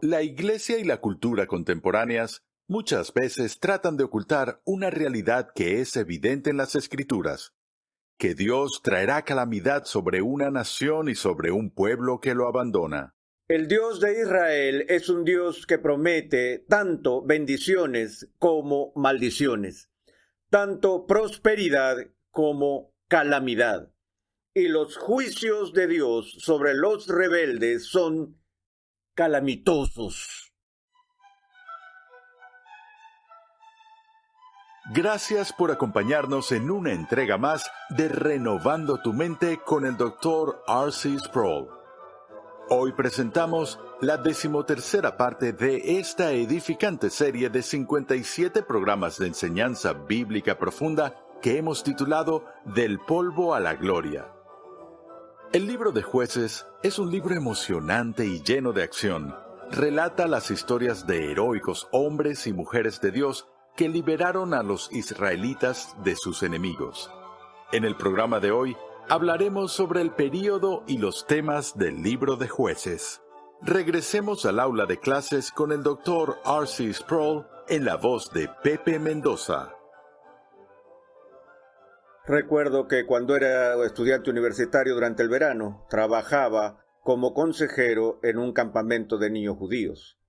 La Iglesia y la cultura contemporáneas muchas veces tratan de ocultar una realidad que es evidente en las Escrituras, que Dios traerá calamidad sobre una nación y sobre un pueblo que lo abandona. El Dios de Israel es un Dios que promete tanto bendiciones como maldiciones, tanto prosperidad como calamidad. Y los juicios de Dios sobre los rebeldes son calamitosos. Gracias por acompañarnos en una entrega más de Renovando tu Mente con el Dr. R.C. Sproul. Hoy presentamos la 13ª parte de esta edificante serie de 57 programas de enseñanza bíblica profunda que hemos titulado Del polvo a la gloria. El libro de Jueces es un libro emocionante y lleno de acción. Relata las historias de heroicos hombres y mujeres de Dios que liberaron a los israelitas de sus enemigos. En el programa de hoy hablaremos sobre el período y los temas del libro de Jueces. Regresemos al aula de clases con el Dr. R.C. Sproul en la voz de Pepe Mendoza. Recuerdo que cuando era estudiante universitario durante el verano, trabajaba como consejero en un campamento de niños judíos.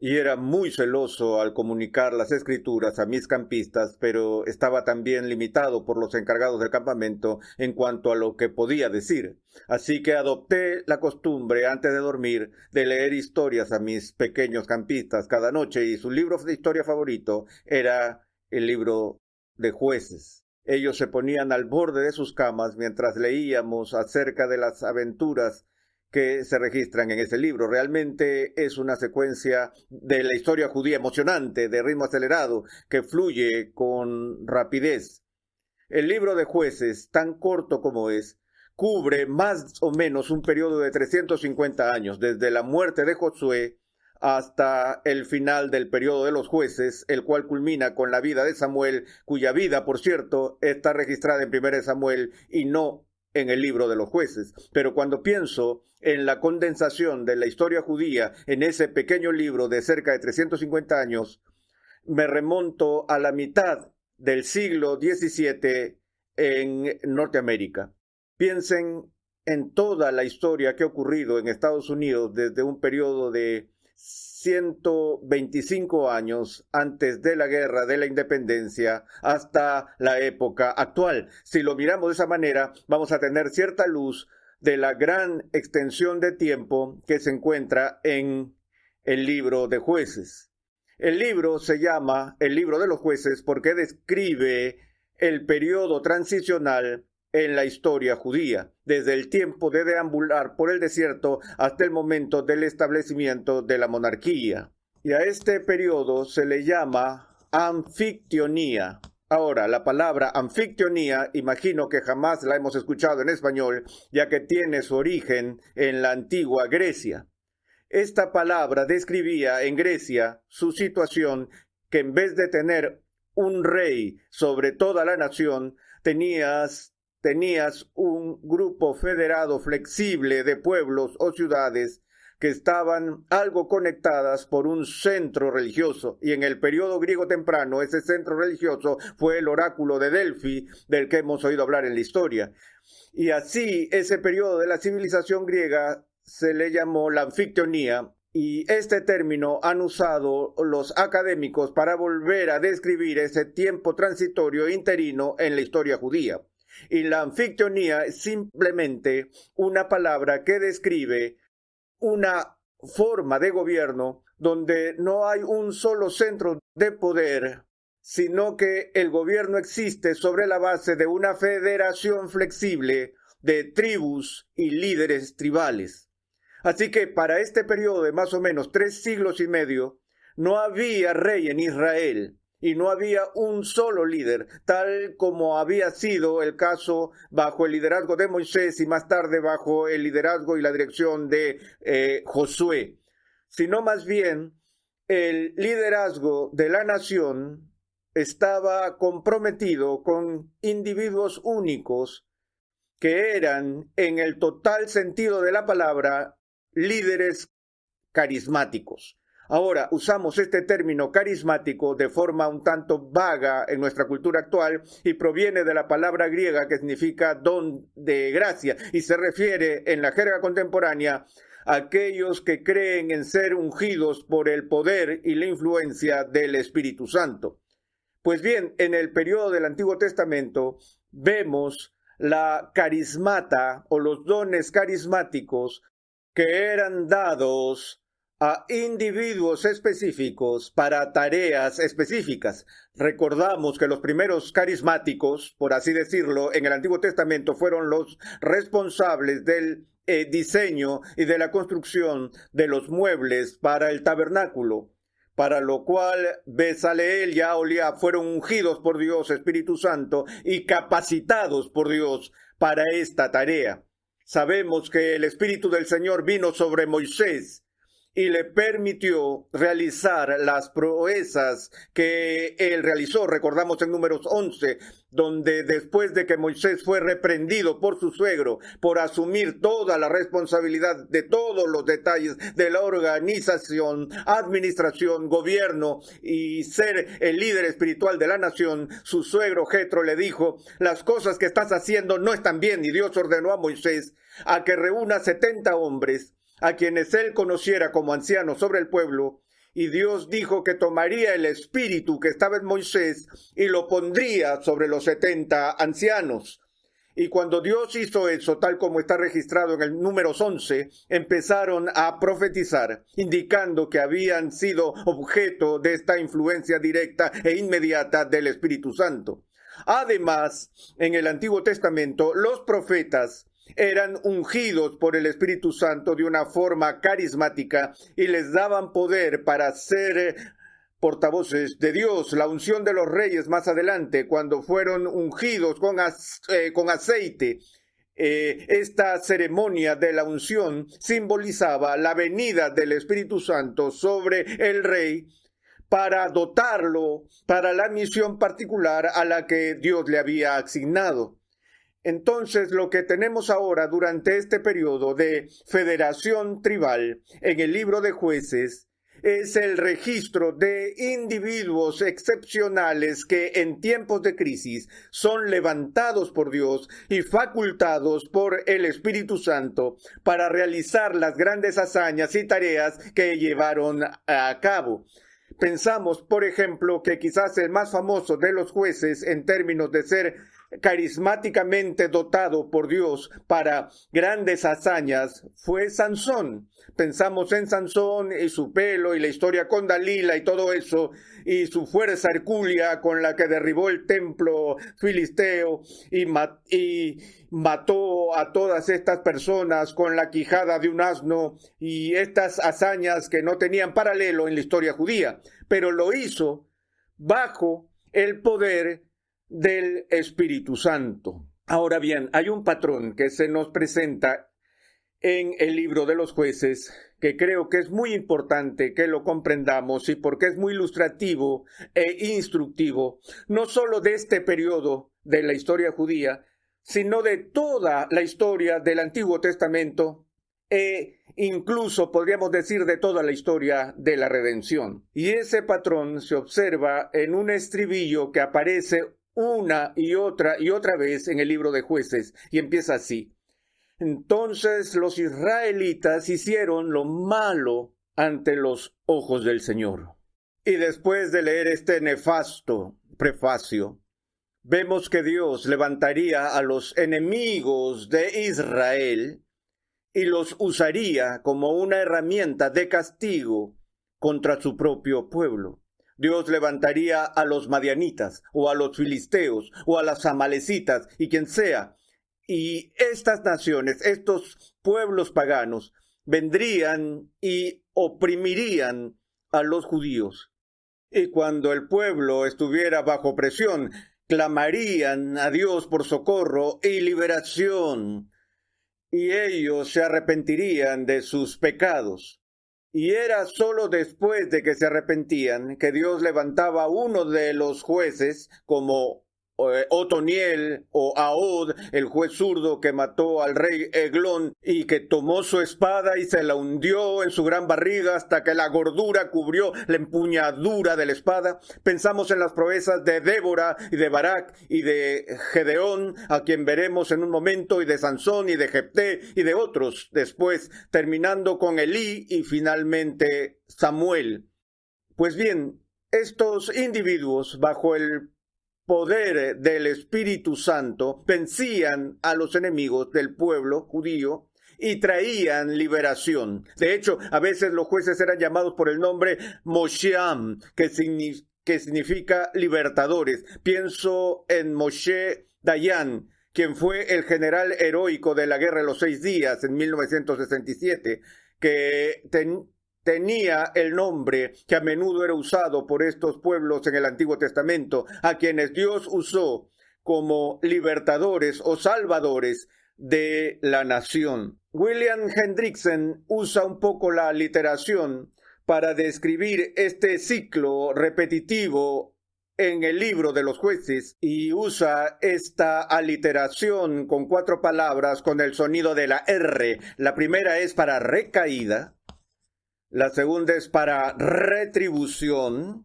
Y era muy celoso al comunicar las escrituras a mis campistas, pero estaba también limitado por los encargados del campamento en cuanto a lo que podía decir. Así que adopté la costumbre antes de dormir de leer historias a mis pequeños campistas cada noche, y su libro de historia favorito era el libro de Jueces. Ellos se ponían al borde de sus camas mientras leíamos acerca de las aventuras que se registran en ese libro. Realmente es una secuencia de la historia judía emocionante, de ritmo acelerado, que fluye con rapidez. El libro de Jueces, tan corto como es, cubre más o menos un periodo de 350 años, desde la muerte de Josué hasta el final del periodo de los jueces, el cual culmina con la vida de Samuel, cuya vida, por cierto, está registrada en 1 Samuel y no en el libro de los jueces. Pero cuando pienso en la condensación de la historia judía en ese pequeño libro de cerca de 350 años, me remonto a la mitad del siglo XVII en Norteamérica. Piensen en toda la historia que ha ocurrido en Estados Unidos desde un periodo de 125 años antes de la guerra de la independencia hasta la época actual. Si lo miramos de esa manera, vamos a tener cierta luz de la gran extensión de tiempo que se encuentra en el libro de Jueces. El libro se llama el libro de los jueces porque describe el periodo transicional en la historia judía, desde el tiempo de deambular por el desierto hasta el momento del establecimiento de la monarquía. Y a este periodo se le llama anfictionía. Ahora, la palabra anfictionía, imagino que jamás la hemos escuchado en español, ya que tiene su origen en la antigua Grecia. Esta palabra describía en Grecia su situación, que en vez de tener un rey sobre toda la nación, tenías un grupo federado flexible de pueblos o ciudades que estaban algo conectadas por un centro religioso, y en el periodo griego temprano ese centro religioso fue el oráculo de Delfi, del que hemos oído hablar en la historia. Y así ese periodo de la civilización griega se le llamó la anfictionía, y este término han usado los académicos para volver a describir ese tiempo transitorio interino en la historia judía. Y la anfictionía es simplemente una palabra que describe una forma de gobierno donde no hay un solo centro de poder, sino que el gobierno existe sobre la base de una federación flexible de tribus y líderes tribales. Así que para este periodo de más o menos 3 siglos y medio, no había rey en Israel y no había un solo líder, tal como había sido el caso bajo el liderazgo de Moisés y más tarde bajo el liderazgo y la dirección de Josué, sino más bien el liderazgo de la nación estaba comprometido con individuos únicos que eran, en el total sentido de la palabra, líderes carismáticos. Ahora, usamos este término carismático de forma un tanto vaga en nuestra cultura actual y proviene de la palabra griega que significa don de gracia y se refiere en la jerga contemporánea a aquellos que creen en ser ungidos por el poder y la influencia del Espíritu Santo. Pues bien, en el periodo del Antiguo Testamento vemos la carismata o los dones carismáticos que eran dados a individuos específicos para tareas específicas. Recordamos que los primeros carismáticos, por así decirlo, en el Antiguo Testamento fueron los responsables del diseño y de la construcción de los muebles para el tabernáculo, para lo cual Bezaleel y Aholiab fueron ungidos por Dios, Espíritu Santo, y capacitados por Dios para esta tarea. Sabemos que el Espíritu del Señor vino sobre Moisés y le permitió realizar las proezas que él realizó. Recordamos en Números 11, donde después de que Moisés fue reprendido por su suegro por asumir toda la responsabilidad de todos los detalles de la organización, administración, gobierno y ser el líder espiritual de la nación, su suegro Jetro le dijo: las cosas que estás haciendo no están bien, y Dios ordenó a Moisés a que reúna 70 hombres a quienes él conociera como ancianos sobre el pueblo, y Dios dijo que tomaría el espíritu que estaba en Moisés y lo pondría sobre los 70 ancianos. Y cuando Dios hizo eso, tal como está registrado en el Números 11, empezaron a profetizar, indicando que habían sido objeto de esta influencia directa e inmediata del Espíritu Santo. Además, en el Antiguo Testamento, los profetas eran ungidos por el Espíritu Santo de una forma carismática y les daban poder para ser portavoces de Dios. La unción de los reyes más adelante, cuando fueron ungidos con aceite, esta ceremonia de la unción simbolizaba la venida del Espíritu Santo sobre el rey para dotarlo para la misión particular a la que Dios le había asignado. Entonces, lo que tenemos ahora durante este periodo de federación tribal en el libro de Jueces es el registro de individuos excepcionales que en tiempos de crisis son levantados por Dios y facultados por el Espíritu Santo para realizar las grandes hazañas y tareas que llevaron a cabo. Pensamos, por ejemplo, que quizás el más famoso de los jueces en términos de ser carismáticamente dotado por Dios para grandes hazañas fue Sansón. Pensamos en Sansón y su pelo y la historia con Dalila y todo eso, y su fuerza hercúlea con la que derribó el templo filisteo y mató a todas estas personas con la quijada de un asno, y estas hazañas que no tenían paralelo en la historia judía, pero lo hizo bajo el poder del Espíritu Santo. Ahora bien, hay un patrón que se nos presenta en el libro de los Jueces que creo que es muy importante que lo comprendamos, y porque es muy ilustrativo e instructivo, no solo de este periodo de la historia judía, sino de toda la historia del Antiguo Testamento e incluso podríamos decir de toda la historia de la redención. Y ese patrón se observa en un estribillo que aparece una y otra vez en el libro de Jueces, y empieza así: entonces los israelitas hicieron lo malo ante los ojos del Señor. Y después de leer este nefasto prefacio, vemos que Dios levantaría a los enemigos de Israel y los usaría como una herramienta de castigo contra su propio pueblo. Dios levantaría a los madianitas, o a los filisteos, o a las amalecitas, y quien sea. Y estas naciones, estos pueblos paganos, vendrían y oprimirían a los judíos. Y cuando el pueblo estuviera bajo presión, clamarían a Dios por socorro y liberación, y ellos se arrepentirían de sus pecados. Y era solo después de que se arrepentían que Dios levantaba a uno de los jueces como Otoniel o Ahod, el juez zurdo que mató al rey Eglón y que tomó su espada y se la hundió en su gran barriga hasta que la gordura cubrió la empuñadura de la espada. Pensamos en las proezas de Débora y de Barak y de Gedeón, a quien veremos en un momento, y de Sansón y de Jefté y de otros, después terminando con Elí y finalmente Samuel. Pues bien, estos individuos, bajo el poder del Espíritu Santo, vencían a los enemigos del pueblo judío y traían liberación. De hecho, a veces los jueces eran llamados por el nombre Mosheam, que significa libertadores. Pienso en Moshe Dayan, quien fue el general heroico de la Guerra de los 6 Días en 1967, que tenía el nombre que a menudo era usado por estos pueblos en el Antiguo Testamento, a quienes Dios usó como libertadores o salvadores de la nación. William Hendrickson usa un poco la aliteración para describir este ciclo repetitivo en el libro de los jueces y usa esta aliteración con 4 palabras con el sonido de la R. La primera es para recaída. La segunda es para retribución,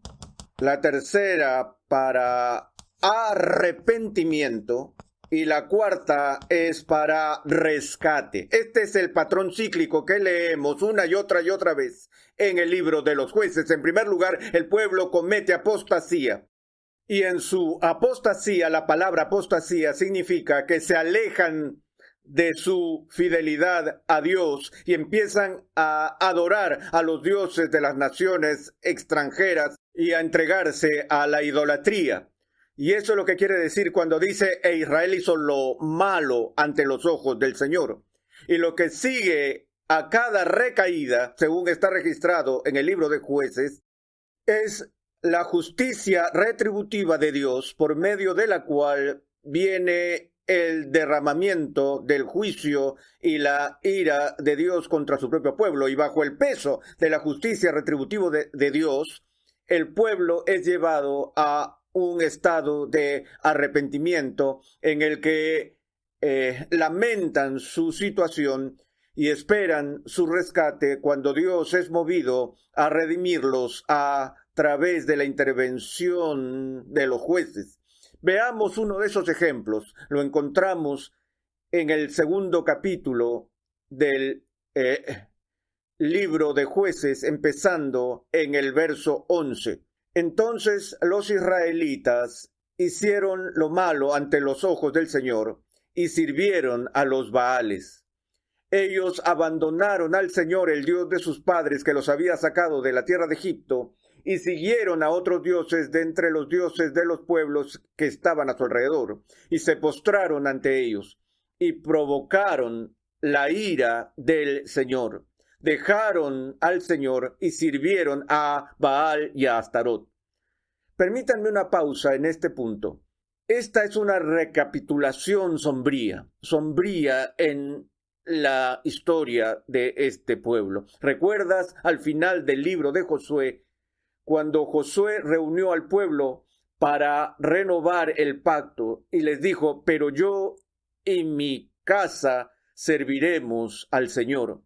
la tercera para arrepentimiento y la cuarta es para rescate. Este es el patrón cíclico que leemos una y otra vez en el libro de los jueces. En primer lugar, el pueblo comete apostasía. Y en su apostasía, la palabra apostasía significa que se alejan de su fidelidad a Dios y empiezan a adorar a los dioses de las naciones extranjeras y a entregarse a la idolatría. Y eso es lo que quiere decir cuando dice: e Israel hizo lo malo ante los ojos del Señor. Y lo que sigue a cada recaída, según está registrado en el libro de Jueces, es la justicia retributiva de Dios, por medio de la cual viene el derramamiento del juicio y la ira de Dios contra su propio pueblo. Y bajo el peso de la justicia retributiva de Dios, el pueblo es llevado a un estado de arrepentimiento en el que lamentan su situación y esperan su rescate cuando Dios es movido a redimirlos a través de la intervención de los jueces. Veamos uno de esos ejemplos. Lo encontramos en el 2º capítulo del libro de Jueces, empezando en el verso 11. Entonces los israelitas hicieron lo malo ante los ojos del Señor y sirvieron a los Baales. Ellos abandonaron al Señor, el Dios de sus padres, que los había sacado de la tierra de Egipto, y siguieron a otros dioses de entre los dioses de los pueblos que estaban a su alrededor, y se postraron ante ellos, y provocaron la ira del Señor. Dejaron al Señor y sirvieron a Baal y a Astarot. Permítanme una pausa en este punto. Esta es una recapitulación sombría en la historia de este pueblo. ¿Recuerdas al final del libro de Josué, cuando Josué reunió al pueblo para renovar el pacto y les dijo: pero yo y mi casa serviremos al Señor?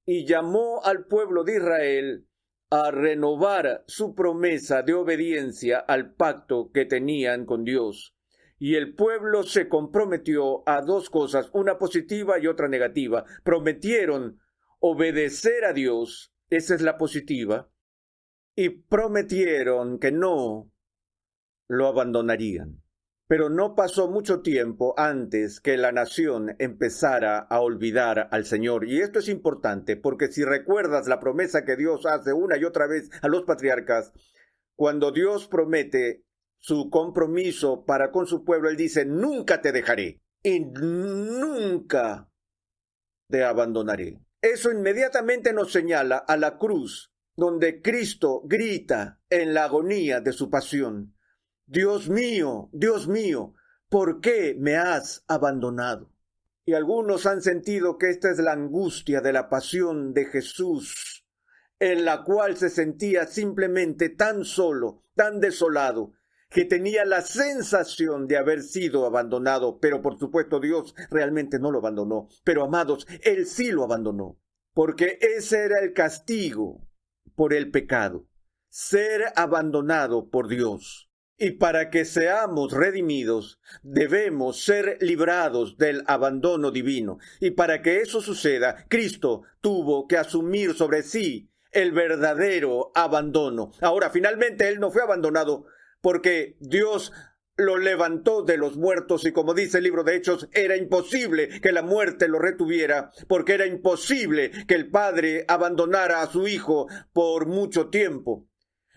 Y llamó al pueblo de Israel a renovar su promesa de obediencia al pacto que tenían con Dios. Y el pueblo se comprometió a 2 cosas, una positiva y otra negativa. Prometieron obedecer a Dios, esa es la positiva, y prometieron que no lo abandonarían. Pero no pasó mucho tiempo antes que la nación empezara a olvidar al Señor. Y esto es importante, porque si recuerdas la promesa que Dios hace una y otra vez a los patriarcas, cuando Dios promete su compromiso para con su pueblo, Él dice: nunca te dejaré y nunca te abandonaré. Eso inmediatamente nos señala a la cruz, donde Cristo grita en la agonía de su pasión: Dios mío, ¿por qué me has abandonado? Y algunos han sentido que esta es la angustia de la pasión de Jesús, en la cual se sentía simplemente tan solo, tan desolado, que tenía la sensación de haber sido abandonado, pero por supuesto Dios realmente no lo abandonó. Pero amados, Él sí lo abandonó, porque ese era el castigo por el pecado, ser abandonado por Dios. Y para que seamos redimidos, debemos ser librados del abandono divino. Y para que eso suceda, Cristo tuvo que asumir sobre sí el verdadero abandono. Ahora, finalmente, Él no fue abandonado porque Dios lo levantó de los muertos y, como dice el libro de Hechos, era imposible que la muerte lo retuviera, porque era imposible que el Padre abandonara a su Hijo por mucho tiempo.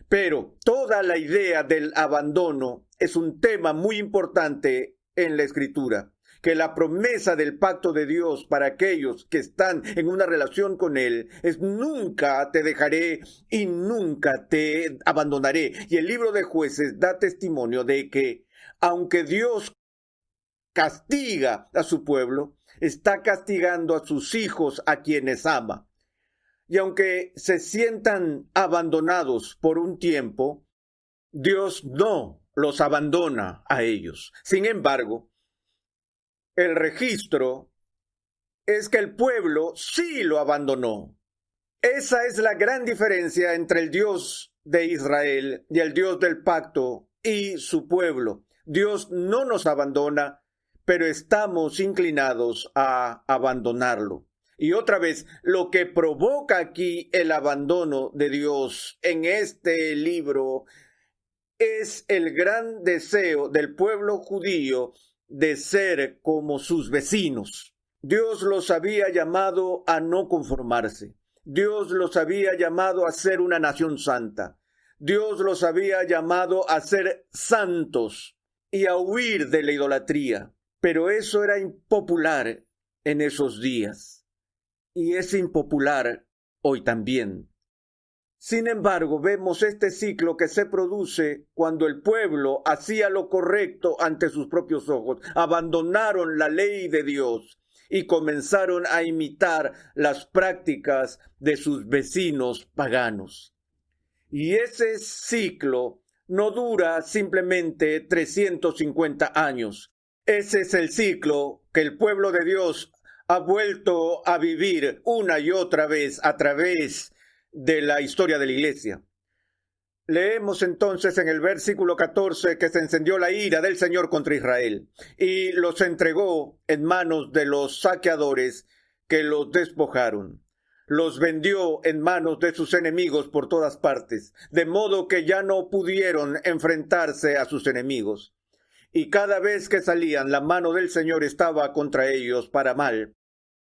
Pero toda la idea del abandono es un tema muy importante en la Escritura, que la promesa del pacto de Dios para aquellos que están en una relación con Él es: nunca te dejaré y nunca te abandonaré. Y el libro de Jueces da testimonio de que, aunque Dios castiga a su pueblo, está castigando a sus hijos, a quienes ama. Y aunque se sientan abandonados por un tiempo, Dios no los abandona a ellos. Sin embargo, el registro es que el pueblo sí lo abandonó. Esa es la gran diferencia entre el Dios de Israel y el Dios del pacto y su pueblo. Dios no nos abandona, pero estamos inclinados a abandonarlo. Y otra vez, lo que provoca aquí el abandono de Dios en este libro es el gran deseo del pueblo judío de ser como sus vecinos. Dios los había llamado a no conformarse. Dios los había llamado a ser una nación santa. Dios los había llamado a ser santos y a huir de la idolatría. Pero eso era impopular en esos días. Y es impopular hoy también. Sin embargo, vemos este ciclo que se produce cuando el pueblo hacía lo correcto ante sus propios ojos, abandonaron la ley de Dios y comenzaron a imitar las prácticas de sus vecinos paganos. Y ese ciclo no dura simplemente 350 años. Ese es el ciclo que el pueblo de Dios ha vuelto a vivir una y otra vez a través de la historia de la iglesia. Leemos entonces en el versículo 14 que se encendió la ira del Señor contra Israel y los entregó en manos de los saqueadores que los despojaron. Los vendió en manos de sus enemigos por todas partes, de modo que ya no pudieron enfrentarse a sus enemigos. Y cada vez que salían, la mano del Señor estaba contra ellos para mal,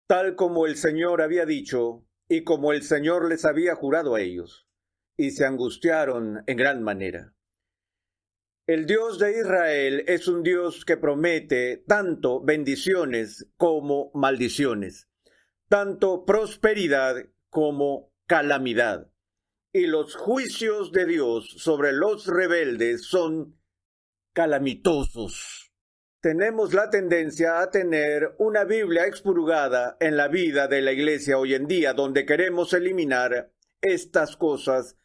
tal como el Señor había dicho y como el Señor les había jurado a ellos, y se angustiaron en gran manera. El Dios de Israel es un Dios que promete tanto bendiciones como maldiciones, tanto prosperidad como calamidad. Y los juicios de Dios sobre los rebeldes son calamitosos. Tenemos la tendencia a tener una Biblia expurgada en la vida de la iglesia hoy en día, donde queremos eliminar estas cosas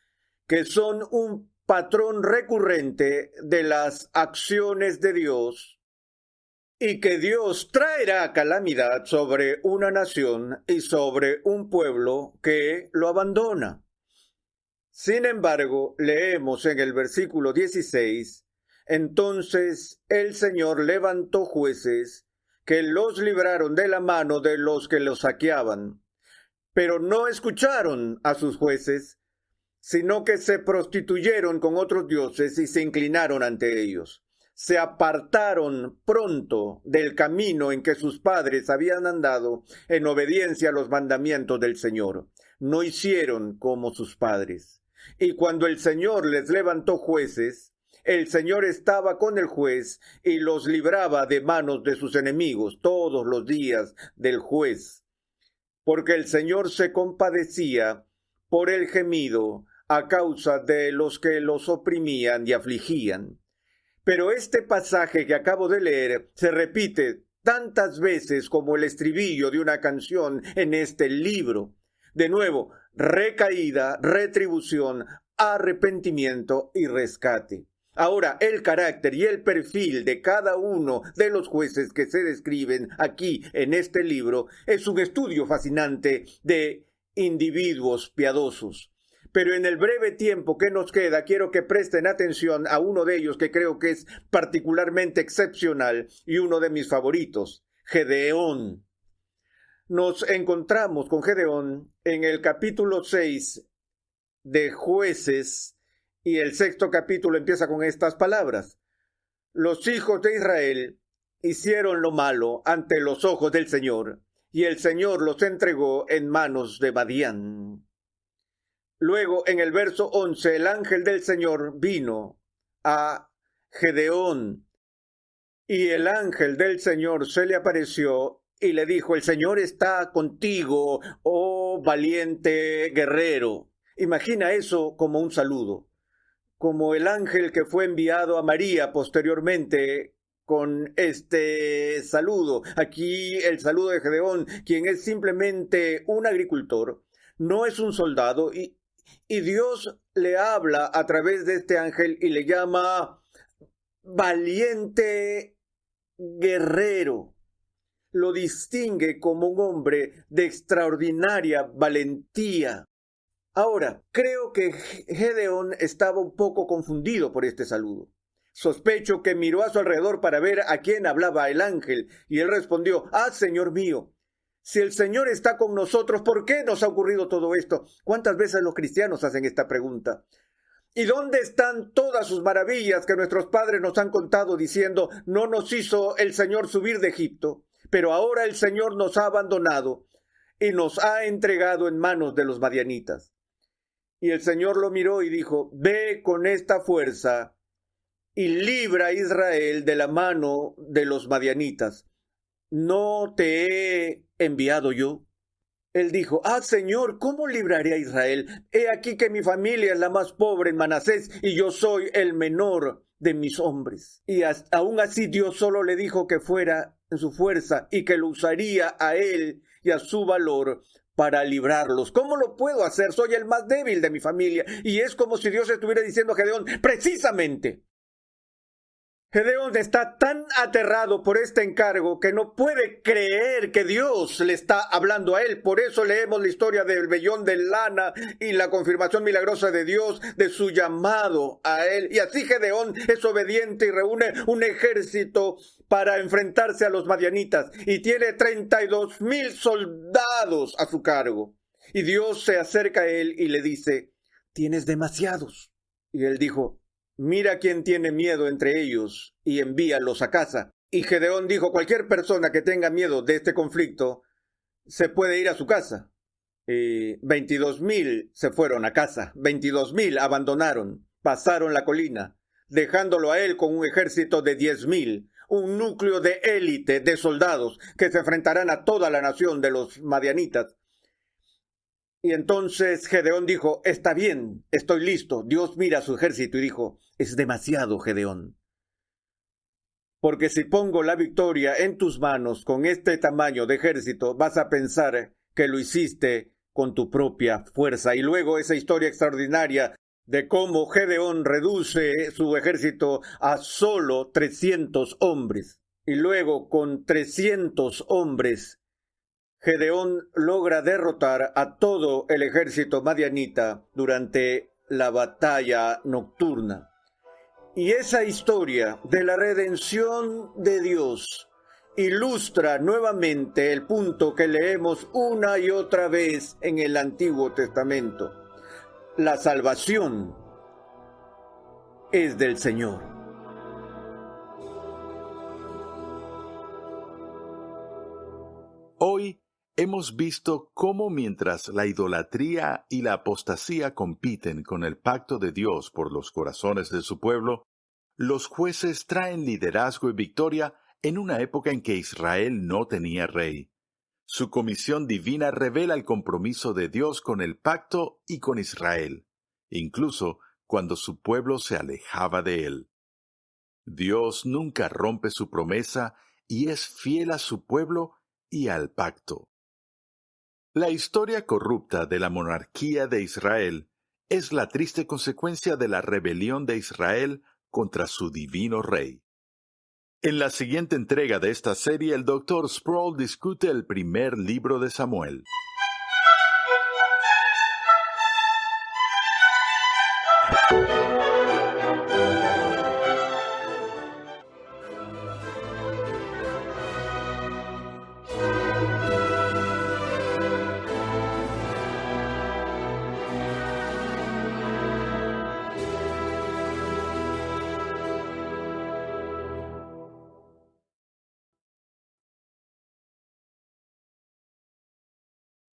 que son un patrón recurrente de las acciones de Dios y que Dios traerá calamidad sobre una nación y sobre un pueblo que lo abandona. Sin embargo, leemos en el versículo 16: entonces el Señor levantó jueces que los libraron de la mano de los que los saqueaban, pero no escucharon a sus jueces, sino que se prostituyeron con otros dioses y se inclinaron ante ellos. Se apartaron pronto del camino en que sus padres habían andado en obediencia a los mandamientos del Señor. No hicieron como sus padres. Y cuando el Señor les levantó jueces, el Señor estaba con el juez y los libraba de manos de sus enemigos todos los días del juez, porque el Señor se compadecía por el gemido a causa de los que los oprimían y afligían. Pero este pasaje que acabo de leer se repite tantas veces como el estribillo de una canción en este libro. De nuevo, recaída, retribución, arrepentimiento y rescate. Ahora, el carácter y el perfil de cada uno de los jueces que se describen aquí en este libro es un estudio fascinante de individuos piadosos. Pero en el breve tiempo que nos queda, quiero que presten atención a uno de ellos que creo que es particularmente excepcional y uno de mis favoritos, Gedeón. Nos encontramos con Gedeón en el capítulo 6 de Jueces, y el 6º capítulo empieza con estas palabras. Los hijos de Israel hicieron lo malo ante los ojos del Señor, y el Señor los entregó en manos de Madián. Luego, en el verso 11, el ángel del Señor vino a Gedeón, y el ángel del Señor se le apareció y le dijo, el Señor está contigo, oh valiente guerrero. Imagina eso como un saludo, como el ángel que fue enviado a María posteriormente con este saludo. Aquí el saludo de Gedeón, quien es simplemente un agricultor, no es un soldado, y Dios le habla a través de este ángel y le llama valiente guerrero. Lo distingue como un hombre de extraordinaria valentía. Ahora, creo que Gedeón estaba un poco confundido por este saludo. Sospecho que miró a su alrededor para ver a quién hablaba el ángel, y él respondió, Señor mío, si el Señor está con nosotros, ¿por qué nos ha ocurrido todo esto? ¿Cuántas veces los cristianos hacen esta pregunta? ¿Y dónde están todas sus maravillas que nuestros padres nos han contado diciendo, no nos hizo el Señor subir de Egipto, pero ahora el Señor nos ha abandonado y nos ha entregado en manos de los madianitas? Y el Señor lo miró y dijo, ve con esta fuerza y libra a Israel de la mano de los madianitas. ¿No te he enviado yo? Él dijo, Señor, ¿cómo libraré a Israel? He aquí que mi familia es la más pobre en Manasés y yo soy el menor de mis hombres. Y aún así Dios solo le dijo que fuera en su fuerza y que lo usaría a él y a su valor para librarlos. ¿Cómo lo puedo hacer? Soy el más débil de mi familia. Y es como si Dios estuviera diciendo a Gedeón, precisamente. Gedeón está tan aterrado por este encargo que no puede creer que Dios le está hablando a él. Por eso leemos la historia del vellón de lana y la confirmación milagrosa de Dios de su llamado a él. Y así Gedeón es obediente y reúne un ejército para enfrentarse a los madianitas. Y tiene 32,000 soldados a su cargo. Y Dios se acerca a él y le dice, tienes demasiados. Y él dijo, mira quién tiene miedo entre ellos y envíalos a casa. Y Gedeón dijo, cualquier persona que tenga miedo de este conflicto se puede ir a su casa. 22,000 se fueron a casa, 22,000 abandonaron, pasaron la colina, dejándolo a él con un ejército de 10,000, un núcleo de élite de soldados que se enfrentarán a toda la nación de los madianitas. Y entonces Gedeón dijo, está bien, estoy listo. Dios mira a su ejército y dijo, es demasiado, Gedeón. Porque si pongo la victoria en tus manos con este tamaño de ejército, vas a pensar que lo hiciste con tu propia fuerza. Y luego esa historia extraordinaria de cómo Gedeón reduce su ejército a solo 300 hombres. Y luego con 300 hombres Gedeón logra derrotar a todo el ejército madianita durante la batalla nocturna. Y esa historia de la redención de Dios ilustra nuevamente el punto que leemos una y otra vez en el Antiguo Testamento. La salvación es del Señor. Hoy hemos visto cómo mientras la idolatría y la apostasía compiten con el pacto de Dios por los corazones de su pueblo, los jueces traen liderazgo y victoria en una época en que Israel no tenía rey. Su comisión divina revela el compromiso de Dios con el pacto y con Israel, incluso cuando su pueblo se alejaba de él. Dios nunca rompe su promesa y es fiel a su pueblo y al pacto. La historia corrupta de la monarquía de Israel es la triste consecuencia de la rebelión de Israel contra su divino rey. En la siguiente entrega de esta serie, el Dr. Sproul discute el primer libro de Samuel.